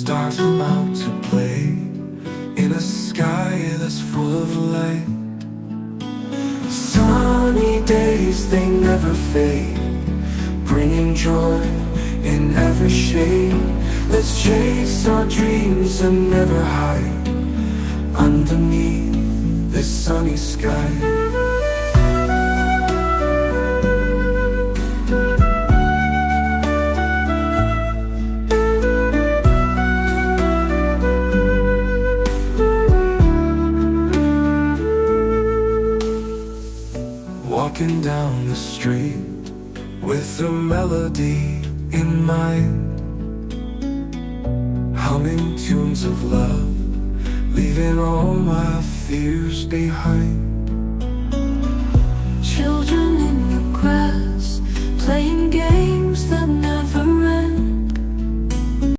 stars come out to play in a sky that's full of light. Sunny days, they never fade, bringing joy in every shade. Let's chase our dreams and never hide underneath this sunny sky. Walking down the street with a melody in mind, humming tunes of love, leaving all my fears behind. Children in the grass, playing games